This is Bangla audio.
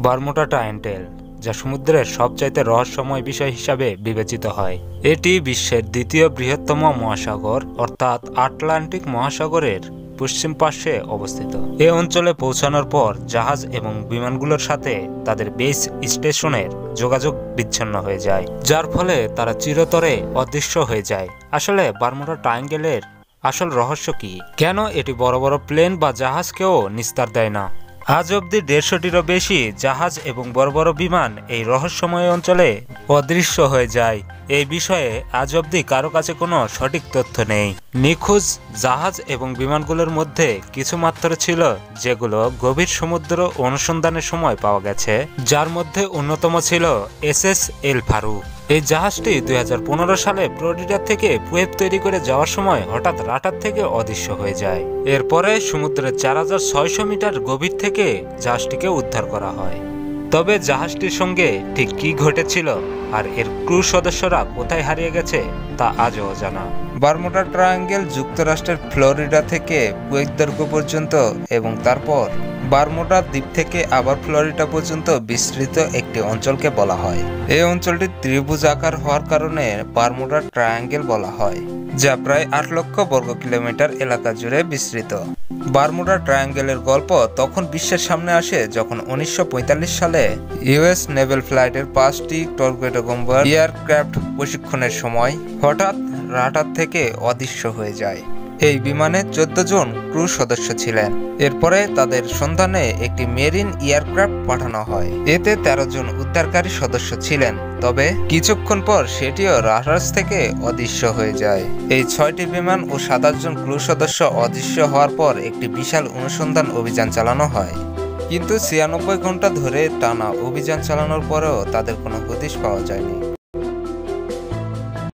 বারমুডা ট্রায়াঙ্গেল, যা সমুদ্রের সবচাইতে রহস্যময় বিষয় হিসাবে বিবেচিত হয়। এটি বিশ্বের দ্বিতীয় বৃহত্তম মহাসাগর অর্থাৎ আটলান্টিক মহাসাগরের পশ্চিম পার্শ্বে অবস্থিত। এ অঞ্চলে পৌঁছানোর পর জাহাজ এবং বিমানগুলোর সাথে তাদের বেস স্টেশনের যোগাযোগ বিচ্ছিন্ন হয়ে যায়, যার ফলে তারা চিরতরে অদৃশ্য হয়ে যায়। আসলে বারমুডা ট্রায়াঙ্গেলের আসল রহস্য কি? কেন এটি বড় বড় প্লেন বা জাহাজকেও নিস্তার দেয় না? আজ অবধি 150টিরও বেশি জাহাজ এবং বড় বড় বিমান এই রহস্যময় অঞ্চলে অদৃশ্য হয়ে যায়। এই বিষয়ে আজ অবধি কারো কাছে কোনো সঠিক তথ্য নেই। নিখোঁজ জাহাজ এবং বিমানগুলোর মধ্যে কিছু মাত্র ছিল যেগুলো গভীর সমুদ্র অনুসন্ধানের সময় পাওয়া গেছে, যার মধ্যে অন্যতম ছিল এসএস এল ফারুক। এই জাহাজটি 2015 সালে ফ্লোরিডা থেকে ওয়েব তৈরি করে যাওয়ার সময় হঠাৎ রাডার থেকে অদৃশ্য হয়ে যায়। এরপরে সমুদ্রের 4600 মিটার গভীর থেকে জাহাজটিকে উদ্ধার করা হয়। তবে জাহাজটির সঙ্গে ঠিক কী ঘটেছিল আর এর ক্রু সদস্যরা কোথায় হারিয়ে গেছে তা আজও অজানা। বারমুডা ট্রায়াঙ্গেল যুক্তরাষ্ট্রের ফ্লোরিডা থেকে পুয়ের্তো দৈর্ঘ্য পর্যন্ত এবং তারপর বারমুডা দ্বীপ থেকে আবার ফ্লোরিডা পর্যন্ত বিস্তৃত একটি অঞ্চলকে বলা হয়। এই অঞ্চলটি ত্রিভুজ আকার হওয়ার কারণে বারমুডা ট্রায়াঙ্গেল বলা হয়, যা প্রায় 8 লক্ষ বর্গ কিলোমিটার এলাকা জুড়ে বিস্তৃত। বারমুডা ট্রায়াঙ্গেলের গল্প তখন বিশ্বের সামনে আসে যখন 1945 সালে ইউএস নেভেল ফ্লাইটের 5টি টর্পেডো বোম্বার এয়ারক্রাফট প্রশিক্ষণের সময় হঠাৎ রাডার থেকে অদৃশ্য হয়ে যায়। এই বিমানে 14 জন ক্রু সদস্য ছিলেন। এরপরে তাদের সন্ধানে একটি মেরিন এয়ারক্রাফট পাঠানো হয়। এতে 13 জন উদ্ধারকারী সদস্য ছিলেন, তবে কিছুক্ষণ পর সেটিও রাডার থেকে অদৃশ্য হয়ে যায়। এই 6টি বিমান ও 27 জন ক্রু সদস্য অদৃশ্য হওয়ার পর একটি বিশাল অনুসন্ধান অভিযান চালানো হয়। কিন্তু 96 ঘন্টা ধরে টানা অভিযান চালানোর পরেও তাদের কোনো হদিশ পাওয়া যায়নি।